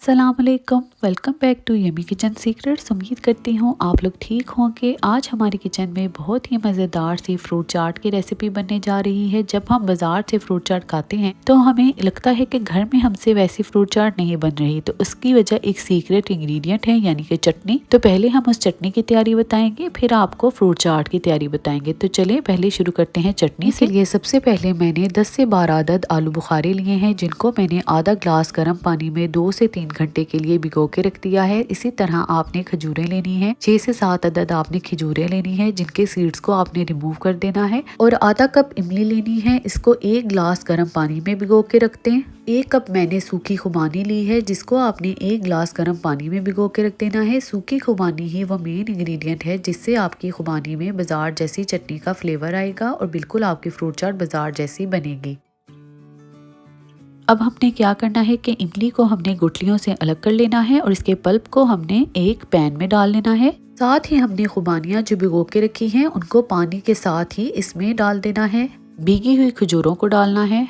अस्सलामुअलैकुम, welcome back to yummy kitchen secrets. उम्मीद करती हूँ आप लोग ठीक होंगे। आज हमारे किचन में बहुत ही मज़ेदार सी फ्रूट चाट की रेसिपी बनने जा रही है। जब हम बाजार से फ्रूट चाट खाते हैं तो हमें लगता है कि घर में हमसे वैसी फ्रूट चाट नहीं बन रही, तो उसकी वजह एक सीक्रेट इंग्रेडिएंट है, यानी कि चटनी। तो पहले हम उस चटनी की तैयारी बताएंगे, फिर आपको फ्रूट चाट की तैयारी बताएंगे। तो चले पहले शुरू करते हैं चटनी के लिए। सबसे पहले मैंने 10 से 12 अदद आलू बुखारे लिए हैं, जिनको मैंने आधा ग्लास गर्म पानी में 2 से 3 घंटे के लिए भिगो के रख दिया है। इसी तरह आपने खजूरें लेनी है, 6 से 7 अदद आपने खजूरें लेनी है, जिनके सीड्स को आपने रिमूव कर देना है। और आधा कप इमली लेनी है, इसको 1 ग्लास गर्म पानी में भिगो के रखते हैं। 1 कप मैंने सूखी खुबानी ली है, जिसको आपने 1 ग्लास गर्म पानी में भिगो के रख देना है। सूखी खुबानी ही वो मेन इंग्रेडिएंट है जिससे आपकी खुबानी में बाजार जैसी चटनी का फ्लेवर आएगा और बिल्कुल आपकी फ्रूट चाट बाजार जैसी बनेगी। अब हमने क्या करना है कि इमली को हमने गुठलियों से अलग कर लेना है और इसके पल्प को हमने एक पैन में डाल लेना है। साथ ही हमने खुबानियाँ जो भिगो के रखी हैं उनको पानी के साथ ही इसमें डाल देना है। भीगी हुई खजूरों को डालना है।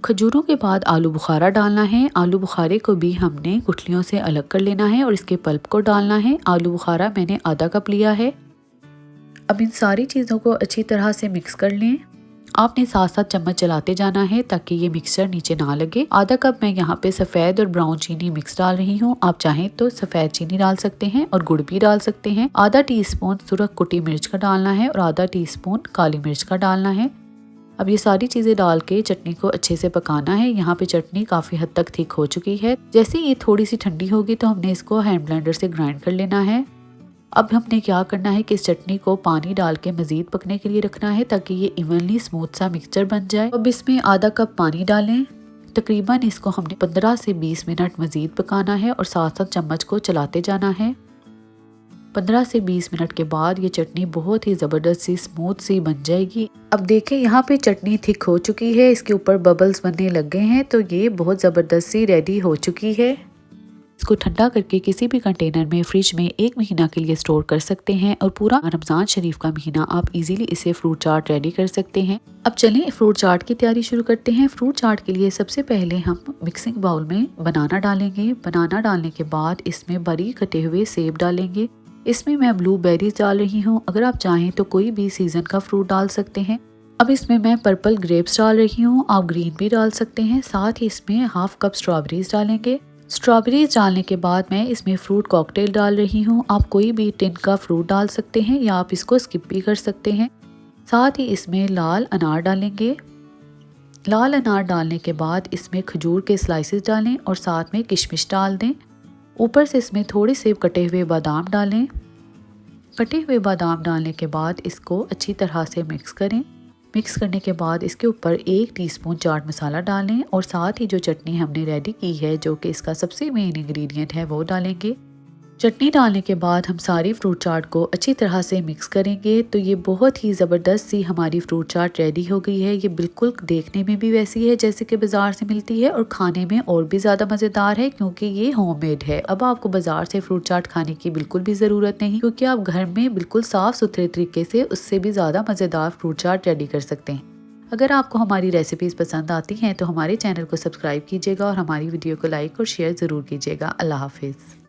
खजूरों के बाद आलू बुखारा डालना है। आलू बुखारे को भी हमने गुठलियों से अलग कर लेना है और इसके पल्प को डालना है। आलू बुखारा मैंने आधा कप लिया है। अब इन सारी चीज़ों को अच्छी तरह से मिक्स कर लें। आपने साथ साथ चम्मच चलाते जाना है ताकि ये मिक्सचर नीचे ना लगे। आधा कप मैं यहाँ पे सफ़ेद और ब्राउन चीनी मिक्स डाल रही हूँ। आप चाहें तो सफ़ेद चीनी डाल सकते हैं और गुड़ भी डाल सकते हैं। आधा टीस्पून सुरख कुटी मिर्च का डालना है और आधा टीस्पून काली मिर्च का डालना है। अब ये सारी चीज़ें डाल के चटनी को अच्छे से पकाना है। यहाँ पे चटनी काफ़ी हद तक थिक हो चुकी है। जैसे ये थोड़ी सी ठंडी होगी तो हमने इसको हैंड ब्लेंडर से ग्राइंड कर लेना है। अब हमने क्या करना है कि इस चटनी को पानी डाल के मज़ीद पकने के लिए रखना है ताकि ये इवनली स्मूथ सा मिक्सचर बन जाए। अब इसमें आधा कप पानी डालें। तकरीबन इसको हमने 15 से 20 मिनट मज़ीद पकाना है और साथ साथ चम्मच को चलाते जाना है। 15 से 20 मिनट के बाद ये चटनी बहुत ही ज़बरदस्त सी स्मूथ सी बन जाएगी। अब देखें यहाँ पे चटनी थिक हो चुकी है, इसके ऊपर बबल्स बनने लग गए हैं, तो ये बहुत ज़बरदस्त सी रेडी हो चुकी है। इसको ठंडा करके किसी भी कंटेनर में फ्रिज में 1 महीना के लिए स्टोर कर सकते हैं और पूरा रमज़ान शरीफ का महीना आप इजीली इसे फ्रूट चाट रेडी कर सकते हैं। अब चलें फ्रूट चाट की तैयारी शुरू करते हैं। फ्रूट चाट के लिए सबसे पहले हम मिक्सिंग बाउल में बनाना डालेंगे। बनाना डालने के बाद इसमें बारीक कटे हुए सेब डालेंगे। इसमें मैं ब्लूबेरीज डाल रही हूँ, अगर आप चाहें तो कोई भी सीजन का फ्रूट डाल सकते हैं। अब इसमें मैं पर्पल ग्रेप्स डाल रही हूँ, आप ग्रीन भी डाल सकते हैं। साथ ही इसमें हाफ कप स्ट्रॉबेरीज डालेंगे। स्ट्रॉबेरीज डालने के बाद मैं इसमें फ्रूट कॉकटेल डाल रही हूँ। आप कोई भी टिन का फ्रूट डाल सकते हैं या आप इसको स्किप भी कर सकते हैं। साथ ही इसमें लाल अनार डालेंगे। लाल अनार डालने के बाद इसमें खजूर के स्लाइसेस डालें और साथ में किशमिश डाल दें। ऊपर से इसमें थोड़े से कटे हुए बादाम डालें। कटे हुए बादाम डालने के बाद इसको अच्छी तरह से मिक्स करें। मिक्स करने के बाद इसके ऊपर 1 टीस्पून चाट मसाला डालें और साथ ही जो चटनी हमने रेडी की है, जो कि इसका सबसे मेन इंग्रेडिएंट है, वो डालेंगे। चटनी डालने के बाद हम सारी फ्रूट चाट को अच्छी तरह से मिक्स करेंगे। तो ये बहुत ही ज़बरदस्त सी हमारी फ्रूट चाट रेडी हो गई है। ये बिल्कुल देखने में भी वैसी है जैसे कि बाज़ार से मिलती है और खाने में और भी ज़्यादा मज़ेदार है क्योंकि ये होममेड है। अब आपको बाज़ार से फ्रूट चाट खाने की बिल्कुल भी ज़रूरत नहीं, क्योंकि आप घर में बिल्कुल साफ़ सुथरे तरीके से उससे भी ज़्यादा मज़ेदार फ्रूट चाट रेडी कर सकते हैं। अगर आपको हमारी रेसिपीज़ पसंद आती हैं तो हमारे चैनल को सब्सक्राइब कीजिएगा और हमारी वीडियो को लाइक और शेयर ज़रूर कीजिएगा। अल्लाह हाफिज़।